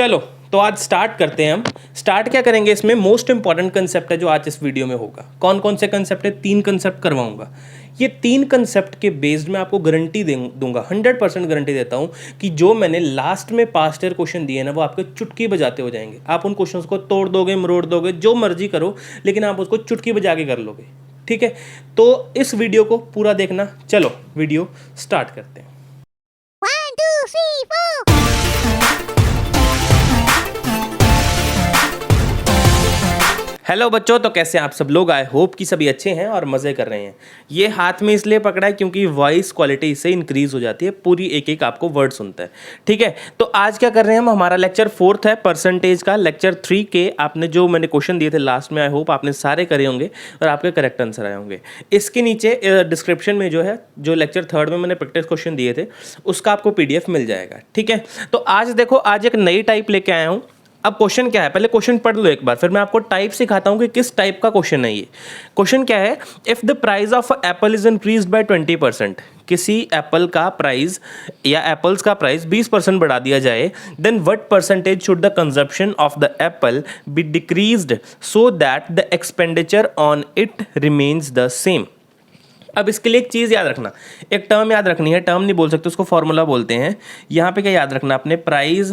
चलो तो आज स्टार्ट करते हैं। हम स्टार्ट क्या करेंगे, इसमें मोस्ट इंपॉर्टेंट कंसेप्ट है जो आज इस वीडियो में होगा। कौन कौन से कंसेप्ट है? 3 कंसेप्ट करवाऊंगा। ये 3 कंसेप्ट के बेस्ड में आपको गारंटी दूंगा, 100% गारंटी देता हूं कि जो मैंने लास्ट में पास्ट ईयर क्वेश्चन दिए ना वो आपके चुटकी बजाते हो जाएंगे। आप उन क्वेश्चंस को तोड़ दोगे, मरोड़ दोगे, जो मर्जी करो, लेकिन आप उसको चुटकी बजा के कर लोगे। ठीक है, तो इस वीडियो को पूरा देखना। चलो वीडियो स्टार्ट करते हैं। 1, 2, 3, 4. हेलो बच्चों, तो कैसे हैं आप सब लोग? आई होप कि सभी अच्छे हैं और मज़े कर रहे हैं। ये हाथ में इसलिए पकड़ा है क्योंकि वॉइस क्वालिटी इससे इंक्रीज हो जाती है, पूरी एक एक आपको वर्ड सुनता है। ठीक है, तो आज क्या कर रहे हैं हम? हमारा लेक्चर 4th है परसेंटेज का। लेक्चर 3 के आपने जो मैंने क्वेश्चन दिए थे लास्ट में, आई होप आपने सारे करे होंगे और आपके करेक्ट आंसर आए होंगे। इसके नीचे डिस्क्रिप्शन में जो है, जो लेक्चर 3rd में मैंने प्रैक्टिस क्वेश्चन दिए थे उसका आपको PDF मिल जाएगा। ठीक है, तो आज देखो, आज एक नई टाइप लेके आया हूँ। अब क्वेश्चन क्या है, पहले क्वेश्चन पढ़ लो एक बार, फिर मैं आपको टाइप सिखाता हूं कि किस टाइप का क्वेश्चन है ये। क्वेश्चन क्या है? If the price of Apple is increased by 20%, किसी एप्पल का प्राइस या एप्पल्स का प्राइस 20% बढ़ा दिया जाए, then what percentage should the consumption of the apple be decreased so that the expenditure on it remains the same. अब इसके लिए एक चीज़ याद रखना, एक टर्म याद रखनी है। टर्म नहीं बोल सकते, उसको फॉर्मूला बोलते हैं। यहाँ पे क्या याद रखना आपने? प्राइस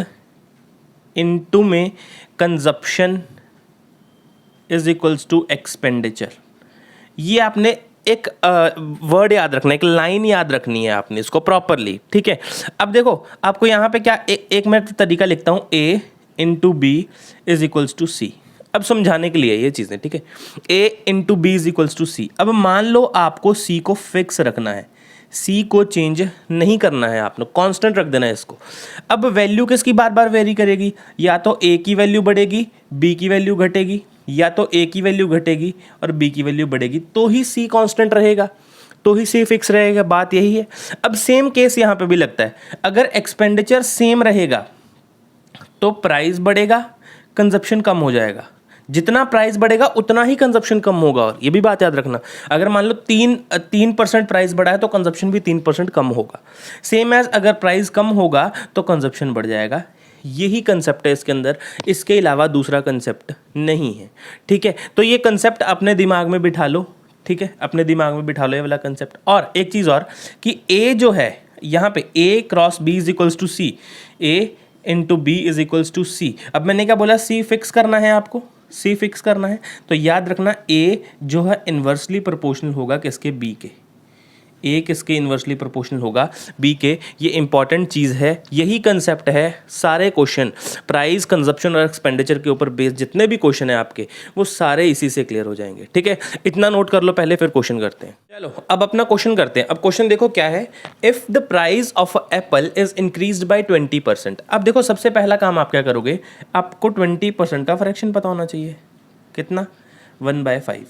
इनटू में consumption is equals to expenditure. ये आपने एक वर्ड याद रखना, एक लाइन याद रखनी है आपने इसको प्रॉपरली। ठीक है, अब देखो आपको यहाँ पे क्या एक मैं तरीका लिखता हूँ, A into B is equals to c. अब समझाने के लिए ये चीज़ें, ठीक है, A into B is equals to c. अब मान लो आपको C को फिक्स रखना है, C को चेंज नहीं करना है, आपने कांस्टेंट रख देना है इसको। अब वैल्यू किसकी बार बार वेरी करेगी? या तो A की वैल्यू बढ़ेगी, B की वैल्यू घटेगी, या तो A की वैल्यू घटेगी और B की वैल्यू बढ़ेगी, तो ही C कांस्टेंट रहेगा, तो ही C फिक्स रहेगा। बात यही है। अब सेम केस यहाँ पे भी लगता है, अगर एक्सपेंडिचर सेम रहेगा तो प्राइस बढ़ेगा, कंजप्शन कम हो जाएगा। जितना प्राइस बढ़ेगा उतना ही कंजप्शन कम होगा। और ये भी बात याद रखना, अगर मान लो 3% प्राइस बढ़ा है तो कंजप्शन भी 3% कम होगा। सेम एज अगर प्राइस कम होगा तो कंजप्शन बढ़ जाएगा। यही कंसेप्ट है इसके अंदर, इसके अलावा दूसरा कंसेप्ट नहीं है। ठीक है, तो ये कंसेप्ट अपने दिमाग में बिठा लो। ठीक है, अपने दिमाग में बिठा लो ये वाला कंसेप्ट। और एक चीज़ और कि A जो है यहाँ पे A cross B is equals to C, A into B is equals to C। अब मैंने क्या बोला? C फिक्स करना है आपको, C फिक्स करना है। तो याद रखना A जो है इन्वर्सली प्रोपोर्शनल होगा किसके? B के। A किसके इन्वर्सली प्रोपोर्शनल होगा? B के। ये इंपॉर्टेंट चीज़ है, यही कंसेप्ट है। सारे क्वेश्चन प्राइस, कंजप्शन और एक्सपेंडिचर के ऊपर बेस्ड जितने भी क्वेश्चन है आपके, वो सारे इसी से क्लियर हो जाएंगे। ठीक है, इतना नोट कर लो पहले, फिर क्वेश्चन करते हैं। चलो अब अपना क्वेश्चन करते हैं। अब क्वेश्चन देखो क्या है, if the price of Apple is increased by 20%। अब देखो सबसे पहला काम आप क्या करोगे, आपको 20% का फ्रैक्शन पता होना चाहिए। कितना? 1/5।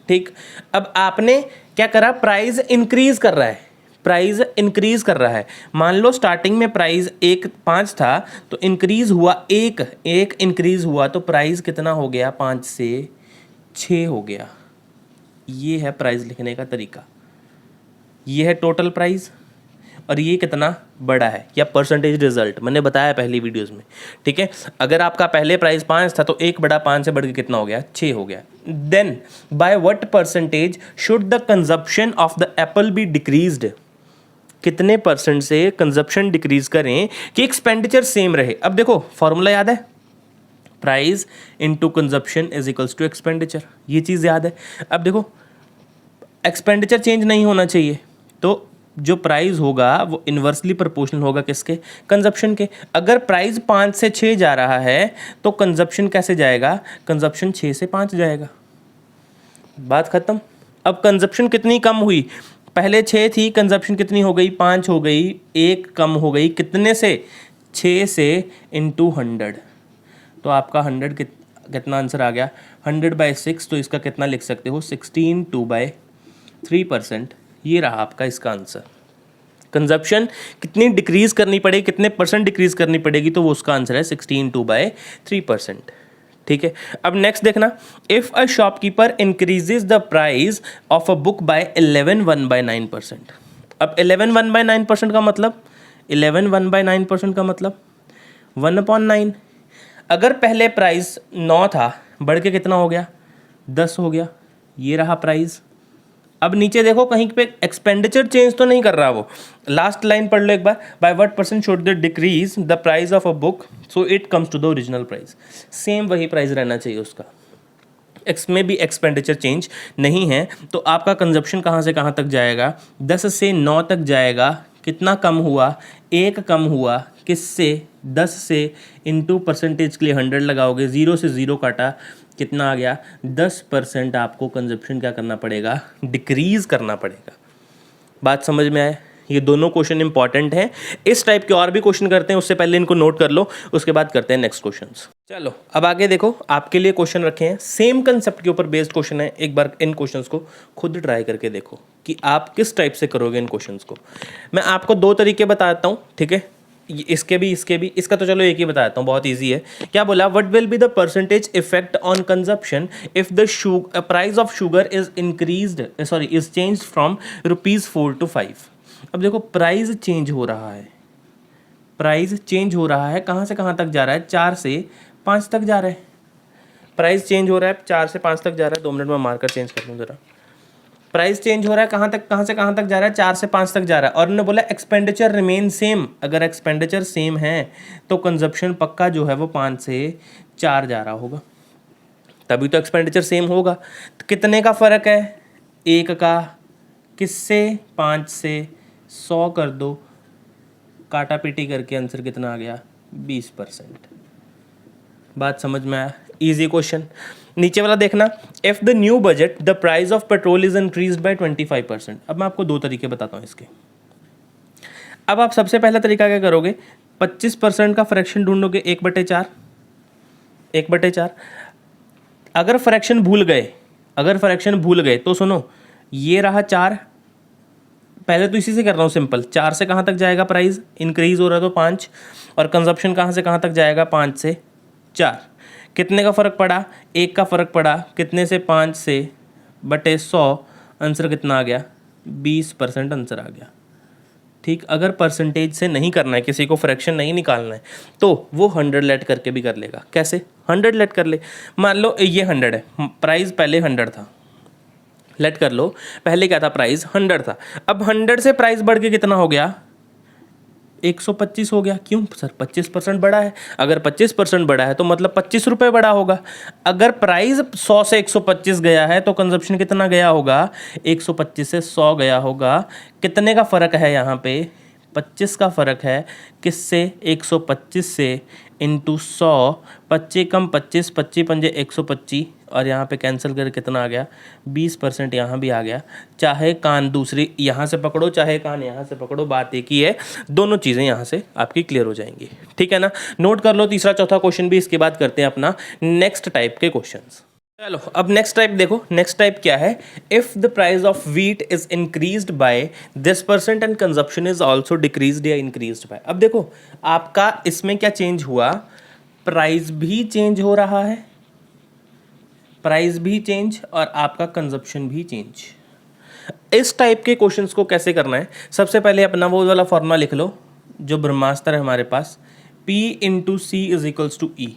ठीक, अब आपने क्या करा? प्राइस इंक्रीज कर रहा है, प्राइस इंक्रीज कर रहा है। मान लो स्टार्टिंग में प्राइस 5 था तो इंक्रीज हुआ एक इंक्रीज हुआ तो प्राइस कितना हो गया? 5 से 6 हो गया। ये है प्राइस लिखने का तरीका। ये है टोटल प्राइस और ये कितना बड़ा है, या परसेंटेज रिजल्ट मैंने बताया पहली वीडियोस में। ठीक है, अगर आपका पहले प्राइस 5 था तो 1 बड़ा 5 से बढ़ के कितना हो गया? 6 हो गया। Then by what percentage should the consumption of the apple be decreased? कितने परसेंट से कंजप्शन डिक्रीज करें कि एक्सपेंडिचर सेम रहे? अब देखो फॉर्मूला याद है, price into consumption is equals to expenditure. ये चीज़ याद है। अब देखो एक्सपेंडिचर चेंज नहीं होना चाहिए, तो जो प्राइस होगा वो इन्वर्सली प्रोपोर्शनल होगा किसके? कंजप्शन के। अगर प्राइस 5 से 6 जा रहा है तो कंजप्शन कैसे जाएगा? कंजप्शन 6 से 5 जाएगा। बात खत्म। अब कंजप्शन कितनी कम हुई? पहले 6 थी, कंजप्शन कितनी हो गई? 5 हो गई, 1 कम हो गई। कितने से? 6 से इंटू 100। तो आपका 100 कितना आंसर आ गया? 100/6। तो इसका कितना लिख सकते हो? 16/3%। ये रहा आपका इसका आंसर। कंजप्शन कितनी डिक्रीज करनी पड़ेगी, कितने परसेंट डिक्रीज करनी पड़ेगी, तो वो उसका आंसर है 16/3%। ठीक है, अब नेक्स्ट देखना, if a shopkeeper increases the price of a book by 11 1/9%। अब 11 1/9% का मतलब 11 1/9% का मतलब 1/9 अगर पहले प्राइस 9 था, बढ़ के कितना हो गया, 10 हो गया, ये रहा प्राइस। अब नीचे देखो कहीं पे एक्सपेंडिचर चेंज तो नहीं कर रहा वो। लास्ट लाइन पढ़ लो एक बार, by what percent should they decrease the price of a book so it comes to the original price. Same वही प्राइस रहना चाहिए उसका, में भी एक्सपेंडिचर चेंज नहीं है, तो आपका कंजप्शन कहाँ से कहाँ तक जाएगा, 10 से 9 तक जाएगा। कितना कम हुआ, 1 कम हुआ, किससे, 10 से, इनटू परसेंटेज के लिए 100 लगाओगे, 0 से 0 काटा, कितना आ गया, 10% आपको कंजप्शन क्या करना पड़ेगा, डिक्रीज करना पड़ेगा। बात समझ में आए? ये दोनों क्वेश्चन इंपॉर्टेंट हैं। इस टाइप के और भी क्वेश्चन करते हैं, उससे पहले इनको नोट कर लो, उसके बाद करते हैं नेक्स्ट क्वेश्चंस। चलो अब आगे देखो, आपके लिए क्वेश्चन रखे हैं, सेम कंसेप्ट के ऊपर बेस्ड क्वेश्चन है। एक बार इन क्वेश्चंस को खुद ट्राई करके देखो कि आप किस टाइप से करोगे इन क्वेश्चंस को। मैं आपको 2 तरीके बताता हूँ, ठीक है, इसके भी इसका तो चलो एक ही बताता हूँ, बहुत ईजी है। क्या बोला, what will be the percentage effect on consumption if the price of sugar is increased, sorry is change from ₹4 to 5। अब देखो प्राइस चेंज हो रहा है, प्राइस चेंज हो रहा है, कहाँ से कहाँ तक जा रहा है, 4 से 5 तक जा रहा है। प्राइस चेंज हो रहा है, 4 से 5 तक जा रहा है। 2 मिनट में मार्कर चेंज कर लूँ ज़रा। प्राइस चेंज हो रहा है, कहाँ तक, कहाँ से कहाँ तक जा रहा है, 4 से 5 तक जा रहा है। और उन्होंने बोला एक्सपेंडिचर रिमेन सेम। अगर एक्सपेंडिचर सेम है तो कंजप्शन पक्का जो है वो 5 से 4 जा रहा होगा, तभी तो एक्सपेंडिचर सेम होगा। तो कितने का फ़र्क है, 1 का, किससे, 5 से, 100 कर दो, काटा पीटी करके आंसर कितना आ गया, 20%। बात समझ में आया? Easy question. नीचे वाला देखना, if the new budget the price of petrol is increased by 25%। अब मैं आपको 2 तरीके बताता हूँ इसके। अब आप सबसे पहला तरीका क्या करोगे, 25% का फ्रैक्शन ढूंढोगे, 1/4, 1/4। अगर फ्रैक्शन भूल गए तो सुनो, ये रहा 4, पहले तो इसी से कर रहा हूँ सिंपल, 4 से कहाँ तक जाएगा प्राइस, इंक्रीज हो रहा है तो 5, और कंजप्शन कहाँ से कहाँ तक जाएगा, 5 से 4। कितने का फ़र्क पड़ा, 1 का फ़र्क पड़ा, कितने से, 5 से, बटे 100, आंसर कितना आ गया, 20% आंसर आ गया। ठीक, अगर परसेंटेज से नहीं करना है, किसी को फ्रैक्शन नहीं निकालना है, तो वो 100 लेट करके भी कर लेगा। कैसे, 100 लेट कर ले, मान लो ये 100 है, प्राइस पहले 100 था, लेट कर लो, पहले क्या था, प्राइस 100 था। अब 100 से प्राइस बढ़ के कितना हो गया, 125 हो गया। क्यों सर, 25% बढ़ा है। अगर 25% बढ़ा है तो मतलब 25 रुपये बढ़ा होगा। अगर प्राइस 100 से 125 गया है तो कंजप्शन कितना गया होगा, 125 से 100 गया होगा। कितने का फ़र्क है यहाँ पे, 25 का फ़र्क है, किससे, 125 से, इंटू 100, 25 कम 25, 25 पंजे 125, और यहाँ पे कैंसिल कर कितना आ गया, 20% यहाँ भी आ गया। चाहे कान दूसरी यहाँ से पकड़ो, चाहे कान यहाँ से पकड़ो, बात एक ही है, दोनों चीज़ें यहाँ से आपकी क्लियर हो जाएंगी। ठीक है ना, नोट कर लो तीसरा चौथा क्वेश्चन भी, इसके बाद करते हैं अपना नेक्स्ट टाइप के क्वेश्चंस। चलो अब नेक्स्ट टाइप देखो, नेक्स्ट टाइप क्या है, if the price of wheat is increased by this % and consumption is also decreased या इंक्रीज्ड बाय। अब देखो आपका इसमें क्या चेंज हुआ, प्राइस भी चेंज हो रहा है, प्राइस भी चेंज, और आपका कंजप्शन भी चेंज। इस टाइप के क्वेश्चंस को कैसे करना है, सबसे पहले अपना वो वाला फॉर्मूला लिख लो जो ब्रह्मास्त्र है हमारे पास, P into C is equals to E,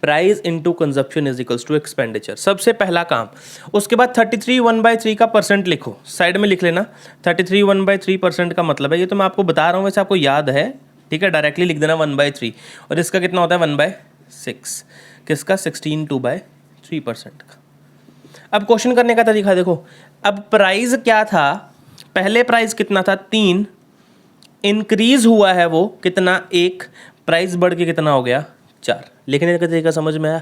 price into consumption is equals to expenditure. सबसे पहला काम। उसके बाद 33 1/3 का % लिखो, साइड में लिख लेना। 33 1/3% का मतलब है, ये तो मैं आपको बता रहा हूँ, वैसे आपको याद है, ठीक है, डायरेक्टली लिख देना 1/3, और इसका कितना होता है 1/6, किसका, 16 2/3% का। अब क्वेश्चन करने का तरीका देखो, अब प्राइस क्या था, पहले प्राइस कितना था, 3, इंक्रीज हुआ है वो कितना, 1, प्राइस बढ़ के कितना हो गया, 4। लिखने का तरीका समझ में आया,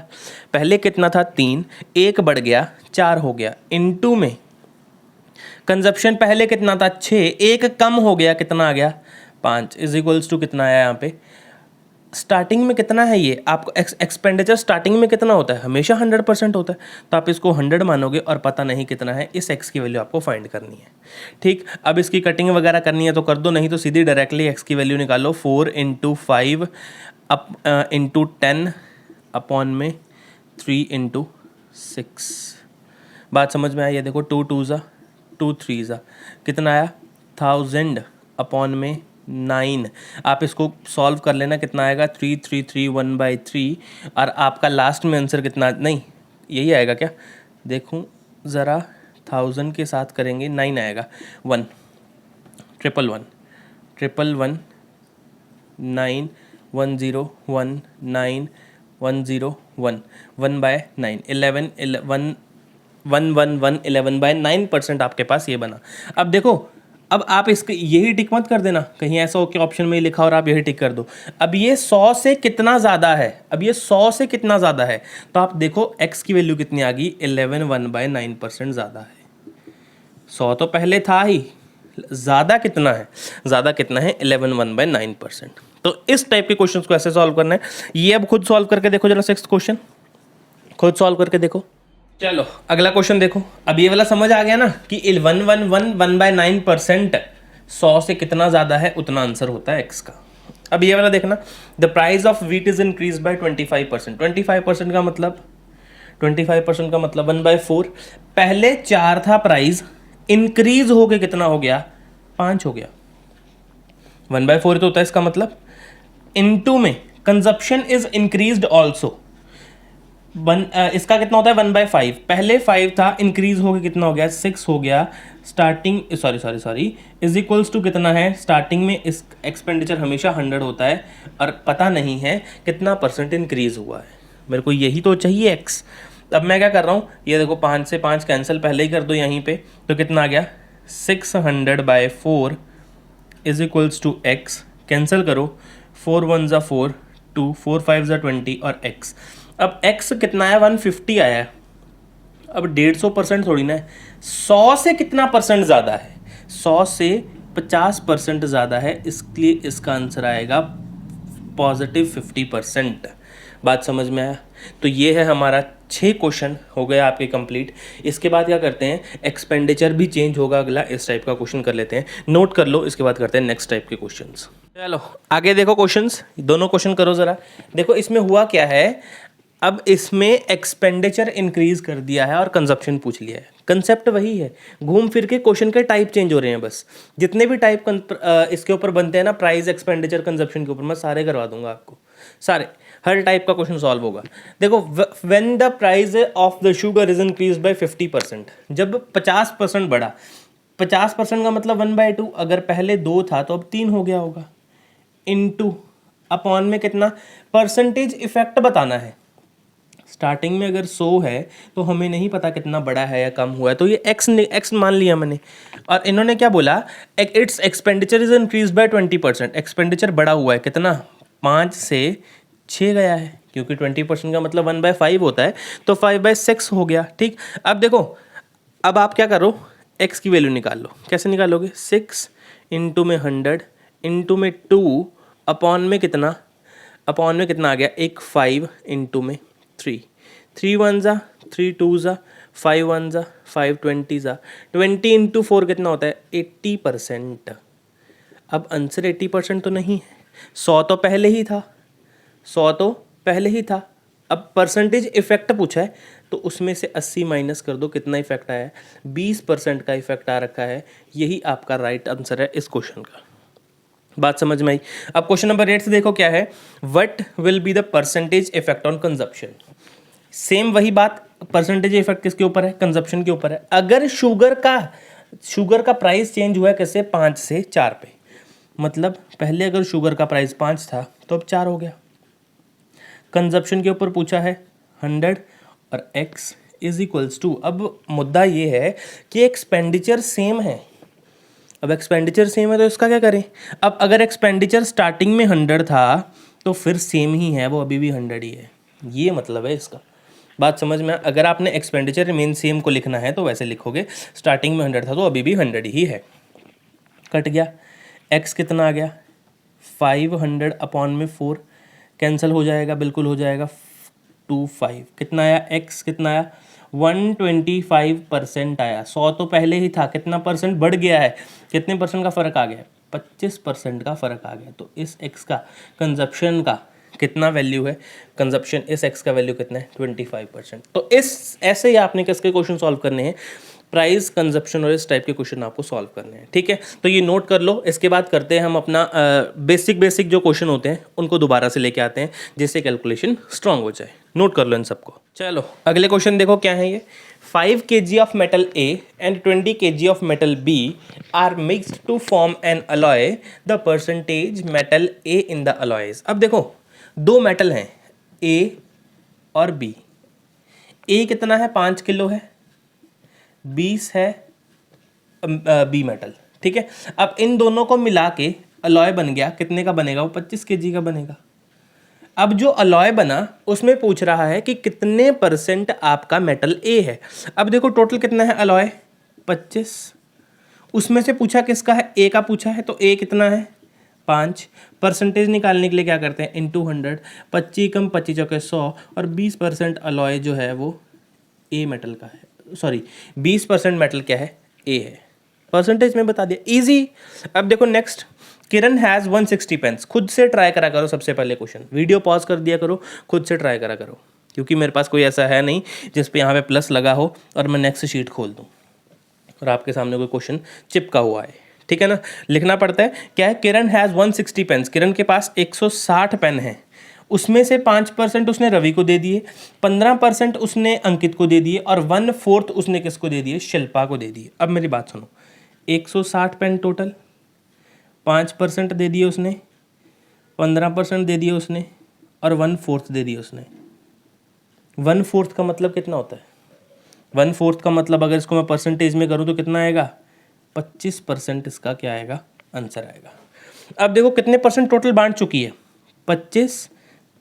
पहले कितना था, 3, 1 बढ़ गया, 4 हो गया, इनटू में कंजप्शन पहले कितना था, 6, 1 कम हो गया, कितना आ गया, 5, इज इक्वल्स टू कितना आया यहाँ पे, स्टार्टिंग में कितना है ये आपको, एक्सपेंडिचर स्टार्टिंग में कितना होता है, हमेशा 100% होता है, तो आप इसको 100 मानोगे और पता नहीं कितना है, इस x की वैल्यू आपको फाइंड करनी है। ठीक, अब इसकी कटिंग वगैरह करनी है तो कर दो, नहीं तो सीधी डायरेक्टली x की वैल्यू निकालो, 4 इंटू 5 इंटू 10 अपॉन में 3 इंटू 6। बात समझ में आई है, देखो 2 2 2 3 कितना आया, 1000 अपॉन में 9। आप इसको सॉल्व कर लेना, कितना आएगा 3331/3, और आपका लास्ट में आंसर कितना, नहीं यही आएगा क्या, देखूं ज़रा, 1000 के साथ करेंगे 9 आएगा, 1 ट्रिपल 1 ट्रिपल 1 9 1 0 1 9 1 0 1 1/9 11 1 1 1 1 11/9% आपके पास ये बना। अब देखो, अब आप इसके यही टिक मत कर देना, कहीं ऐसा हो कि ऑप्शन में ही लिखा और आप यही टिक कर दो। अब ये 100 से कितना ज़्यादा है, अब ये 100 से कितना ज़्यादा है, तो आप देखो x की वैल्यू कितनी आ गई, 11 1/9% ज़्यादा है। 100 तो पहले था ही, ज़्यादा कितना है, ज़्यादा कितना है 11 1/9%। तो इस टाइप के क्वेश्चंस को ऐसे सॉल्व करना है। ये अब खुद सॉल्व करके देखो जरा, 6th क्वेश्चन खुद सॉल्व करके देखो। चलो अगला क्वेश्चन देखो। अब ये वाला समझ आ गया ना कि 1 1 से कितना ज़्यादा है उतना आंसर होता है x का। अब ये वाला देखना, the price of wheat is increase by 25%। 25% का मतलब 1/4, पहले 4 था प्राइस, इंक्रीज हो के कितना हो गया, 5 हो गया। 1/4 तो होता है इसका मतलब, इनटू में कंजप्शन इज इंक्रीज्ड ऑल्सो, इसका कितना होता है 1/5, पहले 5 था, इंक्रीज हो गया कितना हो गया 6 हो गया। Starting sorry is equals to कितना है, स्टार्टिंग में इस एक्सपेंडिचर हमेशा 100 होता है और पता नहीं है कितना परसेंट इंक्रीज हुआ है, मेरे को यही तो चाहिए x। अब मैं क्या कर रहा हूँ, ये देखो 5 से 5 कैंसिल पहले ही कर दो यहीं पे, तो कितना आ गया 600/4 is equals to x, cancel करो, 4 1 ज़ा 4 2 4 5 ज़ा 20 और x। अब x कितना है 150 आया है। अब 150% थोड़ी ना है, 100 से कितना परसेंट ज़्यादा है, 100 से 50% ज़्यादा है, इसलिए इसका आंसर आएगा +50%। बात समझ में आया? तो ये है हमारा 6 क्वेश्चन हो गया आपके कंप्लीट। इसके बाद क्या करते हैं, एक्सपेंडिचर भी चेंज होगा अगला, इस टाइप का क्वेश्चन कर लेते हैं, नोट कर लो, इसके बाद करते हैं नेक्स्ट टाइप के क्वेश्चंस। चलो आगे देखो क्वेश्चंस, दोनों क्वेश्चन करो ज़रा। देखो इसमें हुआ क्या है, अब इसमें एक्सपेंडिचर इंक्रीज कर दिया है और कंजप्शन पूछ लिया है, कंसेप्ट वही है, घूम फिर के क्वेश्चन के टाइप चेंज हो रहे हैं बस। जितने भी टाइप इसके ऊपर बनते हैं ना, प्राइस एक्सपेंडिचर कंजप्शन के ऊपर, मैं सारे करवा दूंगा आपको, सारे, हर टाइप का क्वेश्चन सॉल्व होगा। देखो, when the price of the sugar is increase by 50%, जब 50% बढ़ा, 50% का मतलब 1/2, अगर पहले 2 था तो अब 3 हो गया होगा, इनटू अपॉन में कितना, परसेंटेज इफेक्ट बताना है। स्टार्टिंग में अगर 100 है तो हमें नहीं पता कितना बड़ा है या कम हुआ है, तो ये x मान लिया मैंने, और इन्होंने क्या बोला, it's expenditure is increase by 20%, expenditure बढ़ा हुआ है कितना, 5 से 6 गया है, क्योंकि 20% का मतलब 1/5 होता है, तो 5/6 हो गया। ठीक, अब देखो, अब आप क्या करो, x की वैल्यू निकाल लो। कैसे निकालोगे, 6 इंटू में 100 इंटू में 2 अपॉन में कितना, अपॉन में कितना आ गया, एक 5 इंटू में 3, 3 1 ज़ा 3 2 ज़ा 5 1 ज़ा 5 20 ज़ा 20 इंटू 4 कितना होता है 80%। अब आंसर 80% तो नहीं है, 100 तो पहले ही था, 100 तो पहले ही था। अब परसेंटेज इफेक्ट पूछा है, तो उसमें से 80 माइनस कर दो, कितना इफेक्ट आया है, 20% का इफेक्ट आ रखा है। यही आपका राइट आंसर है इस क्वेश्चन का। बात समझ में आई? अब क्वेश्चन नंबर 8 से देखो क्या है, what will be the percentage effect on consumption. Same वही बात, परसेंटेज इफेक्ट किसके ऊपर है, कंजप्शन के ऊपर है। अगर शुगर का प्राइस चेंज हुआ है कैसे, 5 से 4 पे, मतलब पहले अगर शुगर का प्राइस 5 था तो अब 4 हो गया। कंजप्शन के ऊपर पूछा है 100 और x इज इक्वल्स टू, अब मुद्दा ये है कि एक्सपेंडिचर सेम है। अब एक्सपेंडिचर सेम है तो इसका क्या करें, अब अगर एक्सपेंडिचर स्टार्टिंग में 100 था तो फिर सेम ही है, वो अभी भी 100 ही है, ये मतलब है इसका। बात समझ में, अगर आपने एक्सपेंडिचर रिमेन सेम को लिखना है तो वैसे लिखोगे, स्टार्टिंग में 100 था तो अभी भी 100 ही है। कट गया, x कितना आ गया 500 अपॉन में 4, कैंसिल हो जाएगा, बिल्कुल हो जाएगा, 25 कितना आया, x कितना आया 125% आया। 100 तो पहले ही था, कितना परसेंट बढ़ गया है, कितने परसेंट का फ़र्क आ गया, 25% का फ़र्क आ गया। तो इस x का कंजप्शन का कितना वैल्यू है, कंजप्शन इस x का वैल्यू कितना है 25%। तो इस ऐसे ही आपने किसके क्वेश्चन सॉल्व करने हैं, प्राइस, कंजप्शन और इस टाइप के क्वेश्चन आपको सॉल्व करने हैं, ठीक है। तो ये नोट कर लो। इसके बाद करते हैं हम अपना बेसिक जो क्वेश्चन होते हैं उनको दोबारा से लेके आते हैं, जिससे कैलकुलेशन स्ट्रांग हो जाए। नोट कर लो इन सबको। चलो अगले क्वेश्चन देखो क्या है ये। 5 kg of metal A and 20 kg of metal B are mixed to form an alloy. The percentage metal A in the alloys. अब देखो दो मेटल हैं A और B। A कितना है, 5 किलो है, 20 है बी मेटल, ठीक है। अब इन दोनों को मिला के अलॉय बन गया, कितने का बनेगा, वो 25 kg का बनेगा। अब जो अलॉय बना उसमें पूछ रहा है कि कितने % आपका मेटल ए है। अब देखो टोटल कितना है अलॉय, 25। उसमें से पूछा किसका है, ए का पूछा है, तो ए कितना है 5। परसेंटेज निकालने के लिए क्या करते हैं, इनटू 100। 25 कम 25 चौके 100 और 20% अलॉय जो है वो ए मेटल का है, सॉरी 20% मेटल क्या है, ए है। परसेंटेज में बता दिया, इजी। अब देखो नेक्स्ट, किरण हैज़ 160 पेन्स। खुद से ट्राई करा करो, सबसे पहले क्वेश्चन वीडियो पॉज कर दिया करो, खुद से ट्राई करा करो, क्योंकि मेरे पास कोई ऐसा है नहीं जिस पे यहाँ पे प्लस लगा हो और मैं नेक्स्ट शीट खोल दूँ और आपके सामने कोई क्वेश्चन चिपका हुआ है, ठीक है ना। लिखना पड़ता है क्या है, किरण हैज़ 160 पेन्स। किरण के पास 160 पेन हैं, उसमें से 5% उसने रवि को दे दिए, 15% उसने अंकित को दे दिए और 1/4 उसने किसको दे दिए, शिल्पा को दे दिए। अब मेरी बात सुनो, 160 पेन टोटल, 5% दे दिए उसने, 15% दे दिए उसने और 1/4 दे दिए उसने। 1/4 का मतलब कितना होता है, 1/4 का मतलब अगर इसको मैं परसेंटेज में करूँ तो कितना आएगा, 25% इसका क्या आएगा, आंसर आएगा। अब देखो कितने परसेंट टोटल बांट चुकी है, 25,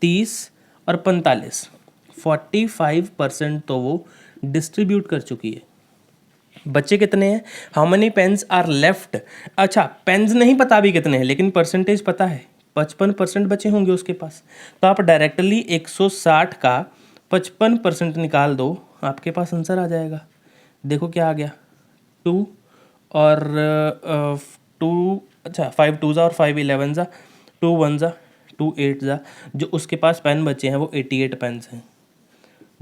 30 और 45, 45% तो वो डिस्ट्रीब्यूट कर चुकी है। बच्चे कितने हैं, how many pens are left. अच्छा पेन्स नहीं पता भी कितने हैं, लेकिन परसेंटेज पता है, 55% बचे होंगे उसके पास। तो आप डायरेक्टली 160 का 55% निकाल दो, आपके पास आंसर आ जाएगा। देखो क्या आ गया, 2 और 2, अच्छा 5 2 और 5 11 जा, 2 1 जा, 2 8 जा। जो उसके पास पेन बचे हैं वो 88 पेन्स हैं।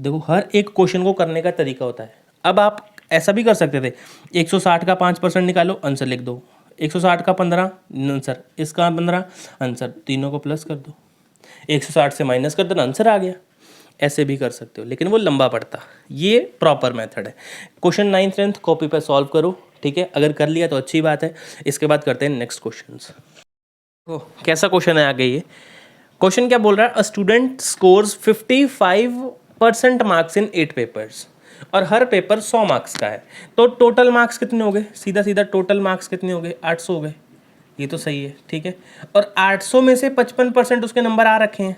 देखो हर एक क्वेश्चन को करने का तरीका होता है। अब आप ऐसा भी कर सकते थे, 160 का 5% निकालो, आंसर लिख दो। 160 का 15 आंसर, इसका 15 आंसर, तीनों को प्लस कर दो, 160 से माइनस कर देना, आंसर आ गया। ऐसे भी कर सकते हो, लेकिन वो लंबा पड़ता। ये प्रॉपर मेथड है। क्वेश्चन 9th 10th कॉपी पर सॉल्व करो, ठीक है। अगर कर लिया तो अच्छी बात है। इसके बाद करते हैं नेक्स्ट क्वेश्चन। कैसा क्वेश्चन है आगे ये क्वेश्चन क्या बोल रहा है, a student scores 55% marks in 8 papers और हर पेपर 100 मार्क्स का है, तो टोटल मार्क्स कितने हो गए, सीधा सीधा टोटल मार्क्स कितने हो गए, 800 हो गए। ये तो सही है, ठीक है। और 800 में से 55% उसके नंबर आ रखे हैं,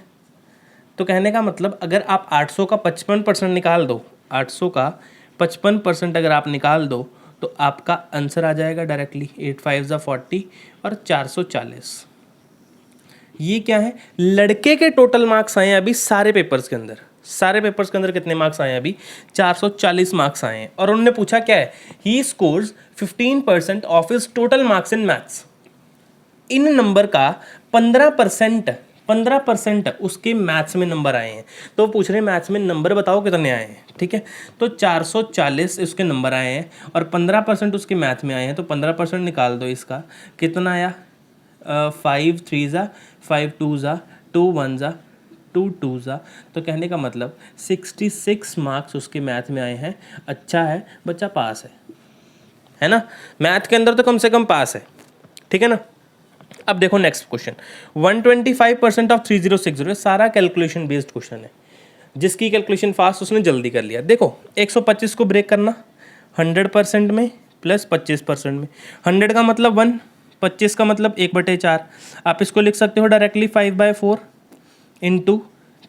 तो कहने का मतलब अगर आप 800 का 55% निकाल दो, 800 का 55% अगर आप निकाल दो तो आपका आंसर आ जाएगा डायरेक्टली, 8 5 जा 40 और 440। ये क्या है, लड़के के टोटल मार्क्स आए हैं अभी सारे पेपर्स के अंदर। सारे पेपर्स के अंदर कितने मार्क्स आए हैं अभी, 440 मार्क्स आए हैं। और उन्होंने पूछा क्या है, he scores 15% of his total marks in maths. In number का 15% उसके मैथ्स में नंबर आए हैं। तो पूछ रहे हैं मैथ्स में नंबर बताओ कितने आए हैं, ठीक है। तो 440 उसके नंबर आए हैं और 15% उसके मैथ में आए हैं, तो 15% निकाल दो इसका, कितना आया, 5 3 जा, 5 2 जा, 2 1 जा, 2 2 जा। तो कहने का मतलब 66 मार्क्स उसके मैथ में आए हैं। अच्छा है बच्चा, पास है ना, मैथ के अंदर तो कम से कम पास है, ठीक है ना। अब देखो नेक्स्ट क्वेश्चन, 125% ऑफ 3060, सारा कैलकुलेशन बेस्ड क्वेश्चन है। जिसकी कैलकुलेशन फास्ट उसने जल्दी कर लिया। देखो 125 को ब्रेक करना 100% में प्लस 25% में, 100 का मतलब 1, 25 का मतलब 1/4। आप इसको लिख सकते हो डायरेक्टली 5/4 इंटू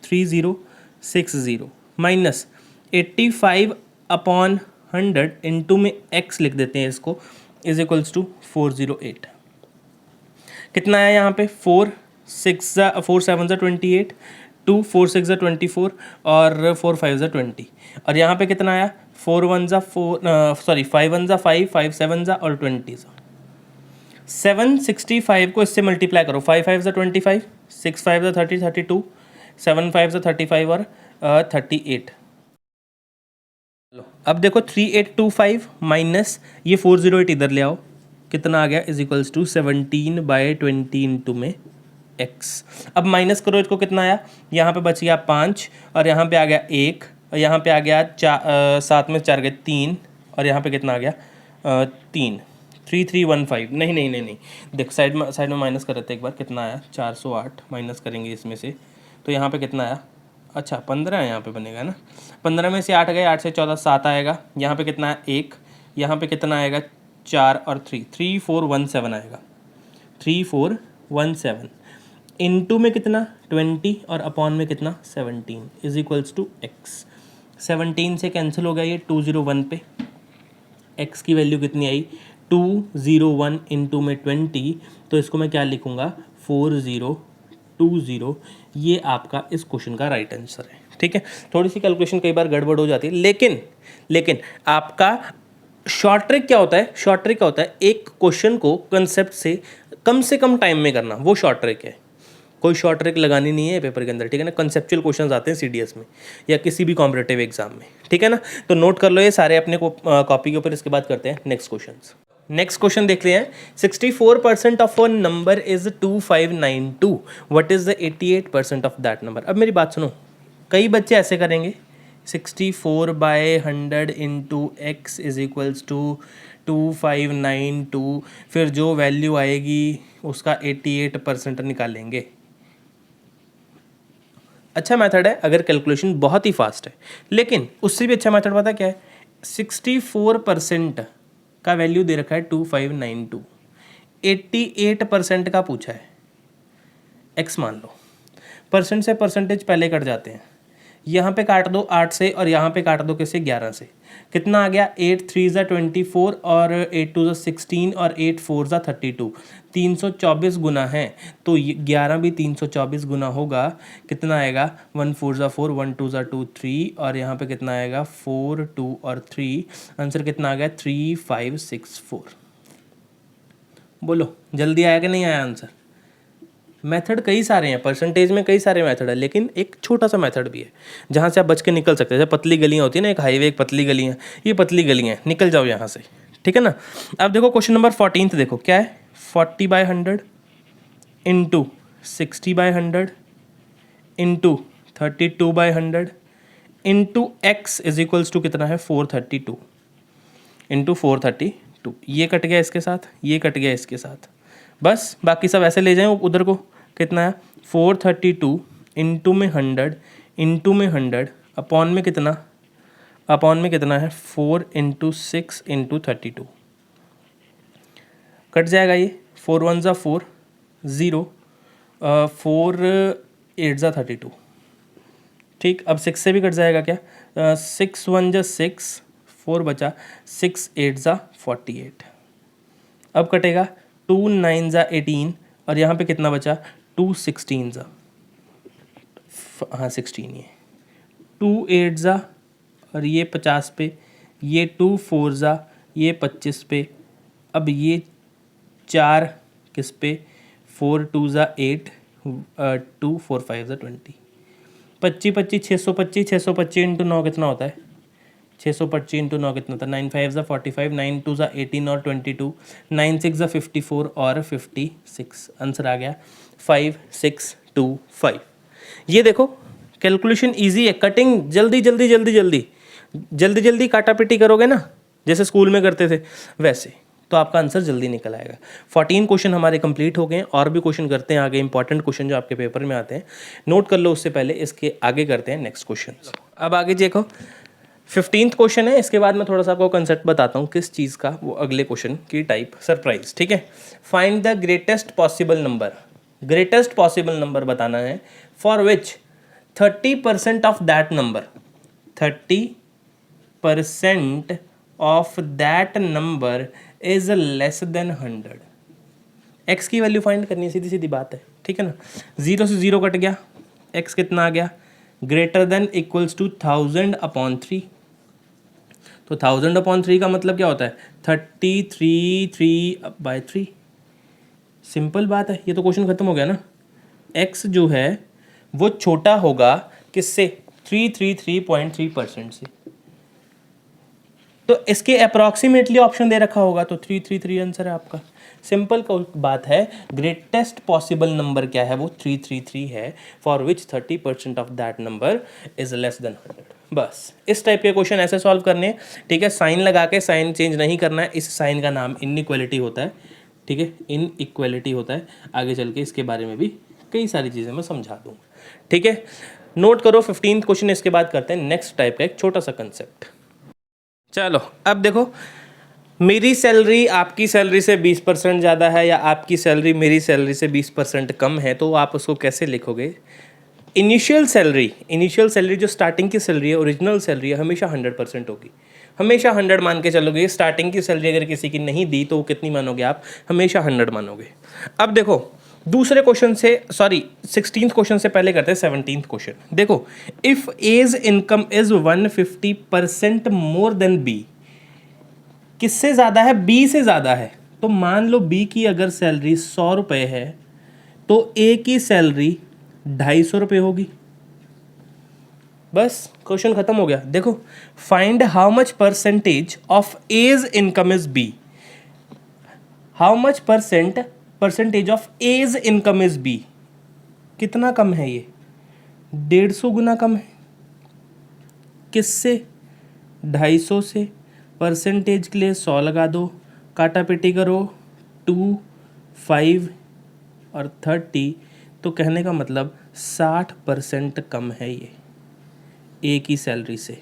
3060 माइनस 85/100 इंटू में x लिख देते हैं इसको, इज इक्वल्स टू 408। कितना आया यहाँ पे, 4 7 जा 28, 2 4 6 जा 24 और 4 5 जा 20। और यहाँ पे कितना आया, 4 1 जा 4, सॉरी 5 1 जा 5, 5 7 जा और 20 जा। 765 को इससे मल्टीप्लाई करो, 5 5 जा 25, 6 5 जा 30 32, 7 5 जा 35 और 38। लो अब देखो 3825 माइनस ये 408 इधर ले आओ, कितना आ गया इज इक्वल्स टू 17/20 इंटू में x। अब माइनस करो इसको, कितना आया, यहाँ पे बच गया 5 और यहाँ पे आ गया 1 और यहाँ पे आ गया 7 में 4 गए 3 और यहाँ पे कितना आ गया 3, 3315। नहीं नहीं नहीं नहीं, देख साइड में माइनस कर रहे थे एक बार, कितना आया 408 माइनस करेंगे इसमें से, तो यहाँ पे कितना आया, अच्छा 15 यहाँ पे बनेगा ना, 15 में से 8 गए, 8 से 14 7 आएगा, यहाँ पे कितना है 1, यहाँ पे कितना आएगा 4 और 3, 3417 आएगा, 3417 इनटू में कितना 20 और अपॉन में कितना 17 इज इक्वल्स टू एक्स। 17 से कैंसिल हो गया ये 201 पे, x की वैल्यू कितनी आई 201 इंटू में 20, तो इसको मैं क्या लिखूँगा 4020। ये आपका इस क्वेश्चन का राइट आंसर है। ठीक है, थोड़ी सी कैलकुलेशन कई बार गड़बड़ हो जाती है, लेकिन आपका शॉर्ट ट्रिक क्या होता है, शॉर्ट ट्रिक क्या होता है, एक क्वेश्चन को कंसेप्ट से कम टाइम में करना, वो शॉर्ट ट्रिक है। कोई शॉर्ट ट्रिक लगानी नहीं है पेपर के अंदर, ठीक है ना। कंसेप्चुअल क्वेश्चंस आते हैं सीडीएस में या किसी भी कॉम्पिटिटिव एग्जाम में, ठीक है ना। तो नोट कर लो ये सारे अपने को कॉपी के ऊपर। इसके बाद करते हैं नेक्स्ट क्वेश्चंस। नेक्स्ट क्वेश्चन देख रहे हैं, 64% of a number is 2592, what is the 88% of that number. अब मेरी बात सुनो, कई बच्चे ऐसे करेंगे 64/100 into x is equals to 2592, फिर जो वैल्यू आएगी उसका 88% निकालेंगे। अच्छा मेथड है अगर कैलकुलेशन बहुत ही फास्ट है, लेकिन उससे भी अच्छा मेथड पता क्या है, 64% का वैल्यू दे रखा है 2592, 88% का पूछा है, एक्स मान लो, परसेंट से परसेंटेज पहले कट जाते हैं, यहाँ पे काट दो 8 से और यहाँ पे काट दो किसे 11 से, कितना आ गया 8 3 24 और 8 2 16 और 8 4 32, 324 गुना है, तो 11 भी 324 गुना होगा, कितना आएगा 1 4 4 1 2 2 3 और यहाँ पे कितना आएगा 4 2 और 3, आंसर कितना आ गया 3564। बोलो जल्दी आया कि नहीं आया आंसर। मेथड कई सारे हैं, परसेंटेज में कई सारे मेथड है, लेकिन एक छोटा सा मेथड भी है जहाँ से आप बच के निकल सकते हैं। जैसे पतली गलियाँ होती है ना, एक हाईवे एक पतली गलियाँ, ये पतली गलियाँ, निकल जाओ यहाँ से, ठीक है ना। अब देखो क्वेश्चन नंबर 14 देखो क्या है, 40/100 into 60/100 into 32/100 into x is equals to कितना है 432 इंटू 432। ये कट गया इसके साथ, ये कट गया इसके साथ, बस बाकी सब ऐसे ले जाएं उधर को। कितना है 432 इंटू में 100 इंटू में 100 अपॉन में कितना, अपॉन में कितना है 4 इंटू 6 इंटू 32, कट जाएगा ये 4 1 ज़ा 4 0 4 8 ज़ा 32, ठीक। अब 6 से भी कट जाएगा क्या, 6 1 ज़ा 6 4 बचा, 6 8 ज़ा 48, अब कटेगा 2 9 ज़ा 18 और यहाँ पे कितना बचा 2 16 ज़ा, हाँ 16, ये 2 8 ज़ा और ये 50 पे, ये 2 4 ज़ा, ये 25 पे, अब ये 4 किस पे 4 2 ज़ा 8 2 4 5 ज़ा 20, 25 25 625, 625 इंटू 9 कितना होता है 625 इंटू 9 कितना था 9 5 ज़ा 45, 9 2 ज़ा 18 और 22, 9 6 ज़ा 54 और 56, आंसर आ गया 5625। ये देखो कैलकुलेशन इजी है, कटिंग जल्दी जल्दी जल्दी जल्दी जल्दी जल्दी काटा पिटी करोगे ना जैसे स्कूल में करते थे वैसे, तो आपका आंसर जल्दी निकल आएगा। 14 क्वेश्चन हमारे कंप्लीट हो गए हैं, और भी क्वेश्चन करते हैं आगे, इंपॉर्टेंट क्वेश्चन जो आपके पेपर में आते हैं, नोट कर लो उससे पहले। इसके आगे करते हैं नेक्स्ट क्वेश्चन। अब आगे देखो 15th क्वेश्चन है, इसके बाद मैं थोड़ा सा आपको कंसेप्ट बताता हूँ किस चीज़ का, वो अगले क्वेश्चन की टाइप सरप्राइज, ठीक है। Find the greatest possible number, greatest possible number बताना है for which 30% of that number, 30% of that number is less than 100। X की वैल्यू फाइंड करनी है, सीधी सीधी बात है, ठीक है ना। 0 से 0 कट गया, एक्स कितना आ गया ग्रेटर देन इक्वल्स टू 1000/3, तो 1000/3 का मतलब क्या होता है 33/3। सिंपल बात है, ये तो क्वेश्चन खत्म हो गया ना। x जो है वो छोटा होगा किससे 333.3% से, तो इसके अप्रॉक्सीमेटली ऑप्शन दे रखा होगा, तो 333 आंसर है आपका। सिंपल बात है, ग्रेटेस्ट पॉसिबल नंबर क्या है, वो 333 है, for which 30% of that number is less than 100। बस इस टाइप के क्वेश्चन ऐसे सॉल्व करने हैं, ठीक है। साइन लगा के, साइन चेंज नहीं करना है, इस साइन का नाम इनइक्वालिटी होता है, ठीक है, इनइक्वालिटी होता है। आगे चल के इसके बारे में भी कई सारी चीज़ें मैं समझा दूँगा, ठीक है। नोट करो 15th क्वेश्चन। इसके बाद करते हैं नेक्स्ट टाइप का एक छोटा सा कंसेप्ट। चलो अब देखो, मेरी सैलरी आपकी सैलरी से 20% ज़्यादा है, या आपकी सैलरी मेरी सैलरी से 20% कम है, तो आप उसको कैसे लिखोगे? इनिशियल सैलरी जो स्टार्टिंग की सैलरी है, ओरिजिनल सैलरी है, हमेशा 100% होगी, हमेशा 100 मान के चलोगे। स्टार्टिंग की सैलरी अगर किसी की नहीं दी तो कितनी मानोगे आप? हमेशा 100 मानोगे। अब देखो दूसरे क्वेश्चन से, सॉरी 16th क्वेश्चन से पहले करते हैं 17th क्वेश्चन। देखो, if A's income is 150% more than B, किससे ज़्यादा है? बी से ज़्यादा है। तो मान लो बी की अगर सैलरी 100 रुपये है तो ए की सैलरी 250 रुपये होगी। बस क्वेश्चन खत्म हो गया। देखो, find how much percentage of A's income is B, how much percentage of A's income is B, कितना कम है ये? 150 गुना कम है। किससे? 250 से। परसेंटेज के लिए 100 लगा दो, काटा पिटी करो, 2, 5 और 30, तो कहने का मतलब 60% कम है ये ए की सैलरी से।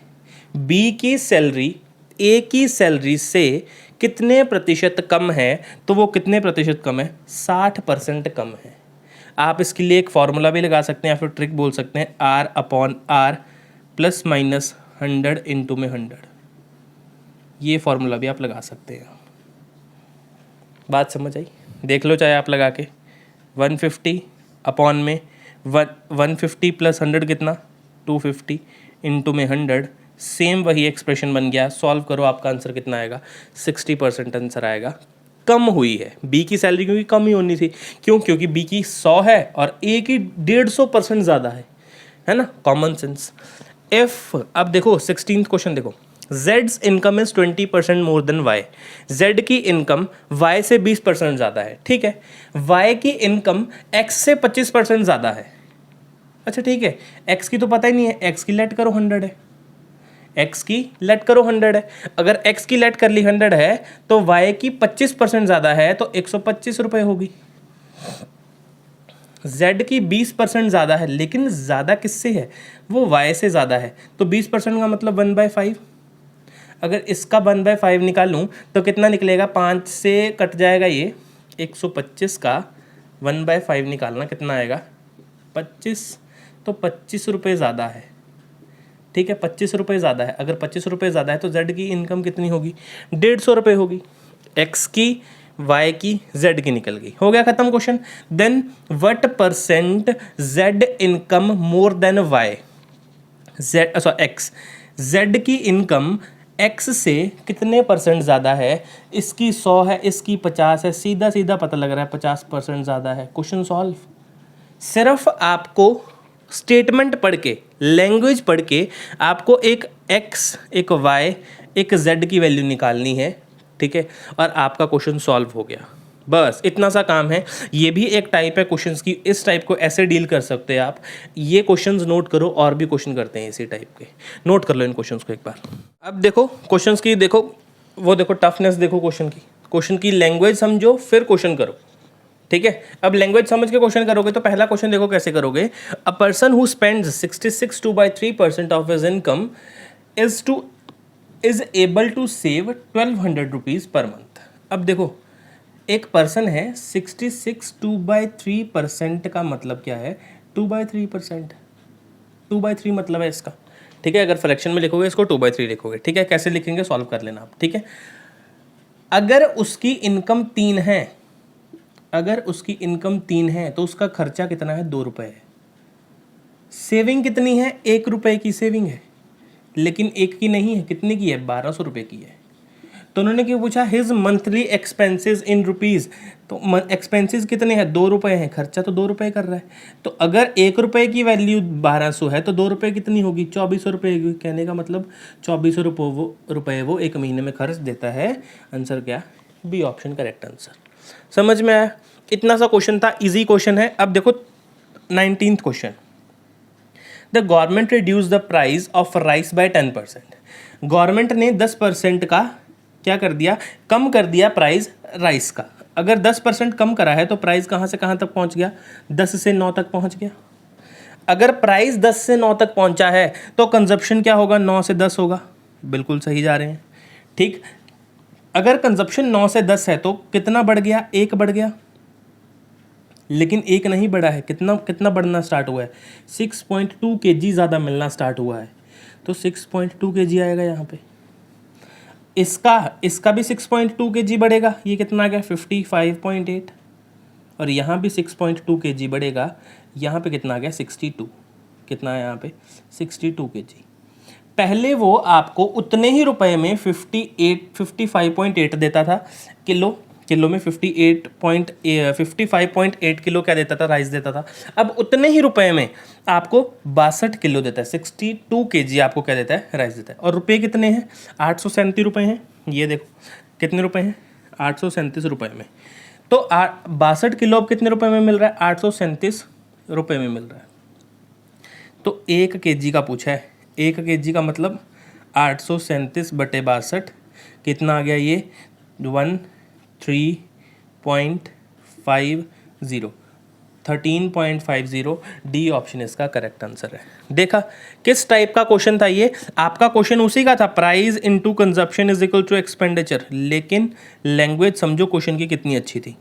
बी की सैलरी ए की सैलरी से कितने प्रतिशत कम है? तो वो कितने प्रतिशत कम है? 60% कम है। आप इसके लिए एक फॉर्मूला भी लगा सकते हैं, या फिर ट्रिक बोल सकते हैं, R/R प्लस माइनस 100 इंटू में 100। ये फॉर्मूला भी आप लगा सकते हैं। बात समझ आई? देख लो चाहे आप लगा के। 150 अपॉन में 150 प्लस 100 कितना? 250 इंटू में 100, सेम वही एक्सप्रेशन बन गया। सॉल्व करो, आपका आंसर कितना आएगा? 60% आंसर आएगा। कम हुई है बी की सैलरी, क्योंकि कम ही होनी थी। क्यों? क्योंकि बी की 100 है और ए की 150% ज़्यादा है ना? Common sense. इफ, अब देखो 16th क्वेश्चन देखो, Z's income is 20% more than Y। Z की इनकम Y से 20% ज़्यादा है, ठीक है। Y की इनकम X से 25% ज़्यादा है। अच्छा ठीक है, X की तो पता ही नहीं है, X की लेट करो 100 है, X की लेट करो 100 है। अगर X की लेट कर ली 100 है तो Y की 25% ज़्यादा है, तो 125 रुपये होगी। Z की 20% ज़्यादा है, लेकिन ज़्यादा किससे है? वो Y से ज़्यादा है, तो 20% का मतलब 1/5। अगर इसका 1/5 निकालूं तो कितना निकलेगा? 5 से कट जाएगा ये, 125 का 1/5 निकालना कितना आएगा? 25। तो 25 रुपये ज़्यादा है, ठीक है, 25 रुपये ज़्यादा है। अगर 25 रुपये ज़्यादा है तो Z की इनकम कितनी होगी? 150 रुपये होगी। X की, Y की, Z की निकल गई। हो गया ख़त्म question. Then what percent Z income more than Y? X, Z की इनकम X से कितने परसेंट ज़्यादा है? इसकी 100 है, इसकी 50 है, सीधा सीधा पता लग रहा है 50% ज़्यादा है। Question solve. सिर्फ आपको स्टेटमेंट पढ़ के, लैंग्वेज पढ़ के, आपको एक X, एक Y, एक Z की वैल्यू निकालनी है, ठीक है, और आपका क्वेश्चन सॉल्व हो गया। बस इतना सा काम है। ये भी एक टाइप है क्वेश्चंस की, इस टाइप को ऐसे डील कर सकते हैं आप। ये क्वेश्चंस नोट करो, और भी क्वेश्चन करते हैं इसी टाइप के, नोट कर लो इन क्वेश्चंस को एक बार। अब देखो क्वेश्चंस की, देखो वो देखो टफनेस देखो क्वेश्चन की लैंग्वेज समझो फिर क्वेश्चन करो, ठीक है। अब लैंग्वेज समझ के क्वेश्चन करोगे तो पहला क्वेश्चन देखो कैसे करोगे। A person who spends 66 2/3% of his income is able to save 1200 rupees per month. अब देखो एक पर्सन है, 66 2/3% का मतलब क्या है? 2/3%, 2/3 मतलब है इसका, ठीक है। अगर फ्रैक्शन में लिखोगे इसको 2/3 लिखोगे, ठीक है। कैसे लिखेंगे सॉल्व कर लेना आप, ठीक है। अगर उसकी इनकम 3 है, अगर उसकी इनकम 3 है तो उसका खर्चा कितना है? 2 रुपये है। सेविंग कितनी है? 1 रुपये की सेविंग है, लेकिन एक की नहीं है, कितने की है? 1200 रुपये की है। तो उन्होंने क्यों पूछा his monthly expenses in rupees, तो एक्सपेंसेस कितने हैं, 2 रुपये हैं, खर्चा तो 2 रुपये कर रहा है। तो अगर 1 रुपये की वैल्यू 1200 है तो 2 रुपये कितनी होगी, 2400 रुपये की। कहने का मतलब 2400 रुपये वो एक महीने में खर्च देता है। आंसर क्या, बी ऑप्शन करेक्ट आंसर। समझ में आया, इतना सा क्वेश्चन था, इजी क्वेश्चन है। अब देखो 19th question, the government reduce the price of rice by 10%। Government ने 10% का क्या कर दिया, कम कर दिया प्राइस राइस का। अगर 10% कम करा है तो प्राइस कहाँ से कहाँ तक पहुँच गया, 10 से 9 तक पहुँच गया। अगर प्राइस 10 से 9 तक पहुँचा है तो कंजप्शन क्या होगा, 9 से 10 होगा। बिल्कुल सही जा रहे हैं, ठीक। अगर कंजप्शन 9 से 10 है तो कितना बढ़ गया, 1 बढ़ गया। लेकिन 1 नहीं बढ़ा है, कितना बढ़ना स्टार्ट हुआ है, 6.2 kg ज़्यादा मिलना स्टार्ट हुआ है। तो 6.2 kg आएगा यहाँ पे। इसका भी 6.2 kg बढ़ेगा, ये कितना आ गया 55.8। और यहाँ भी 6.2 kg बढ़ेगा, यहाँ पे कितना आ गया 62। कितना है यहाँ पे 62 kg। पहले वो आपको उतने ही रुपए में 55.8 देता था किलो में 55.8 किलो क्या देता था, राइस देता था। अब उतने ही रुपए में आपको 62 किलो देता है, 62 kg आपको क्या देता है, राइस देता है। और रुपए कितने हैं, 837 रुपये हैं। ये देखो कितने रुपए हैं, 837 रुपये में। तो 62 किलो अब कितने रुपए में मिल रहा है, 837 रुपये में मिल रहा है। तो 1 kg का पूछा है, 1 kg का मतलब 837 बटे 62 कितना आ गया, ये 13.50 डी ऑप्शन इसका करेक्ट आंसर है। देखा किस टाइप का क्वेश्चन था ये, आपका क्वेश्चन उसी का था, price into consumption is equal to expenditure. लेकिन लैंग्वेज समझो क्वेश्चन की कितनी अच्छी थी,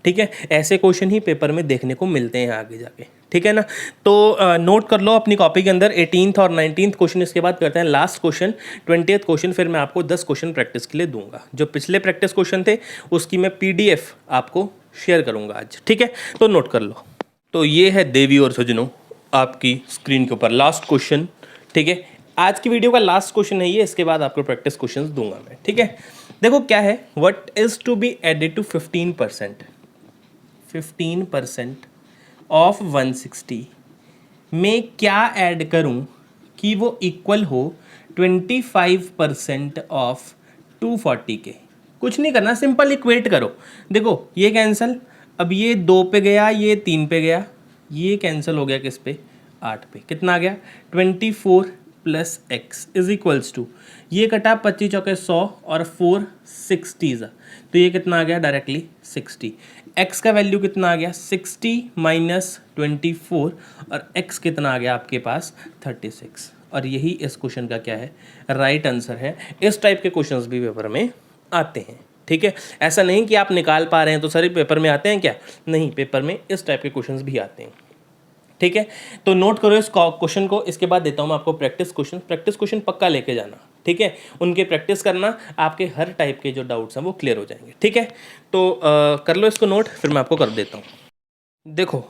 ठीक है। ऐसे क्वेश्चन ही पेपर में देखने को मिलते हैं आगे जाके, ठीक है ना। तो नोट कर लो अपनी कॉपी के अंदर 18th और 19th क्वेश्चन। इसके बाद करते हैं लास्ट क्वेश्चन 20th क्वेश्चन। फिर मैं आपको 10 क्वेश्चन प्रैक्टिस के लिए दूंगा। जो पिछले प्रैक्टिस क्वेश्चन थे उसकी मैं PDF आपको शेयर करूंगा आज, ठीक है। तो नोट कर लो। तो ये है देवी और सजनों आपकी स्क्रीन के ऊपर लास्ट क्वेश्चन, ठीक है। आज की वीडियो का लास्ट क्वेश्चन है ये, इसके बाद आपको प्रैक्टिस क्वेश्चन दूंगा मैं, ठीक है। देखो क्या है, what is to be added to 15% of 160 में क्या ऐड करूं कि वो इक्वल हो 25% ऑफ 240 के। कुछ नहीं करना, सिंपल इक्वेट करो। देखो ये कैंसिल, अब ये 2 पे गया, ये 3 पे गया, ये कैंसिल हो गया किस पे, 8 पे। कितना आ गया 24 plus x is equals to, ये कटा 25 चौके 100 और 4 60, तो ये कितना आ गया डायरेक्टली 60। x का वैल्यू कितना आ गया 60 माइनस 24 और x कितना आ गया आपके पास 36। और यही इस क्वेश्चन का क्या है, राइट आंसर है। इस टाइप के क्वेश्चंस भी पेपर में आते हैं, ठीक है। ऐसा नहीं कि आप निकाल पा रहे हैं तो सारे पेपर में आते हैं क्या, नहीं, पेपर में इस टाइप के क्वेश्चंस भी आते हैं, ठीक है। तो नोट करो इस क्वेश्चन को। इसके बाद देता हूँ मैं आपको प्रैक्टिस क्वेश्चन पक्का लेके जाना, ठीक है। उनके प्रैक्टिस करना, आपके हर टाइप के जो डाउट्स हैं वो क्लियर हो जाएंगे, ठीक है। तो कर लो इसको नोट, फिर मैं आपको कर देता हूँ। देखो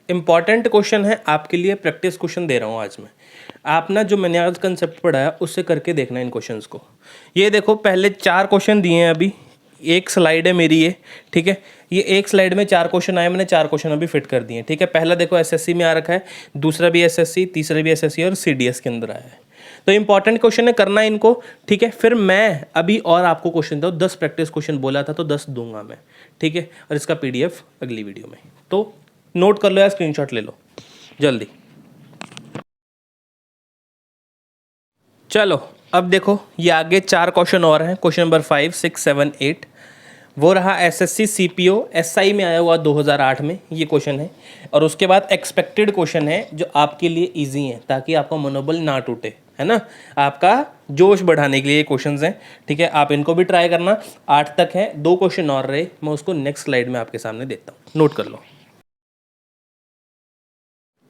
इंपॉर्टेंट क्वेश्चन है आपके लिए, प्रैक्टिस क्वेश्चन दे रहा हूँ आज मैं। आप ना जो मैंने आज कंसेप्ट पढ़ाया उससे करके देखना इन क्वेश्चंस को। ये देखो पहले 4 क्वेश्चन दिए हैं, अभी एक स्लाइड है मेरी ये, ठीक है। ये एक स्लाइड में 4 क्वेश्चन आए, मैंने 4 क्वेश्चन अभी फिट कर दिए हैं, ठीक है। पहला देखो SSC में आ रखा है, दूसरा भी SSC, तीसरा भी SSC और CDS के अंदर आया है। तो इंपॉर्टेंट क्वेश्चन है, करना इनको, ठीक है। फिर मैं अभी और आपको क्वेश्चन दो, 10 प्रैक्टिस क्वेश्चन बोला था तो 10 दूंगा मैं, ठीक है। और इसका PDF अगली वीडियो में। तो नोट कर लो या स्क्रीनशॉट ले लो जल्दी। चलो अब देखो ये आगे 4 क्वेश्चन और हैं। क्वेश्चन नंबर 5, 6, 7, 8 वो रहा SSC CPO SI में आया हुआ 2008 में, ये क्वेश्चन है। और उसके बाद एक्सपेक्टेड क्वेश्चन है जो आपके लिए इजी हैं, ताकि आपका मनोबल ना टूटे, है ना, आपका जोश बढ़ाने के लिए ये क्वेश्चंस हैं, ठीक है। आप इनको भी ट्राई करना। 8 तक है, 2 क्वेश्चन और रहे, मैं उसको नेक्स्ट स्लाइड में आपके सामने देता हूँ, नोट कर लो।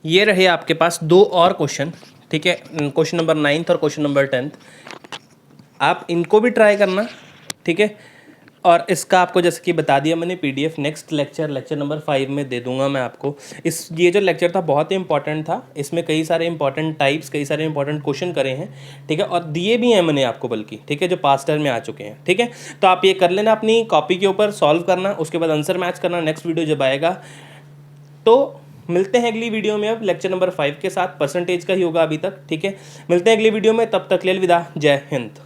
ये रहे आपके पास 2 और क्वेश्चन, ठीक है। क्वेश्चन नंबर 9 और क्वेश्चन नंबर 10, आप इनको भी ट्राई करना, ठीक है। और इसका आपको जैसे कि बता दिया मैंने पीडीएफ नेक्स्ट लेक्चर नंबर 5 में दे दूंगा मैं आपको। ये जो लेक्चर था बहुत ही इंपॉर्टेंट था, इसमें कई सारे इंपॉर्टेंट टाइप्स, कई सारे इंपॉर्टेंट क्वेश्चन करे हैं, ठीक है, और दिए भी हैं मैंने आपको बल्कि, ठीक है, जो पास्ट ईयर में आ चुके हैं, ठीक है। तो आप ये कर लेना, अपनी कॉपी के ऊपर सॉल्व करना, उसके बाद आंसर मैच करना। नेक्स्ट वीडियो जब आएगा तो मिलते हैं अगली वीडियो में, अब लेक्चर नंबर 5 के साथ, परसेंटेज का ही होगा अभी तक, ठीक है। मिलते हैं अगली वीडियो में, तब तक ले अलविदा, जय हिंद।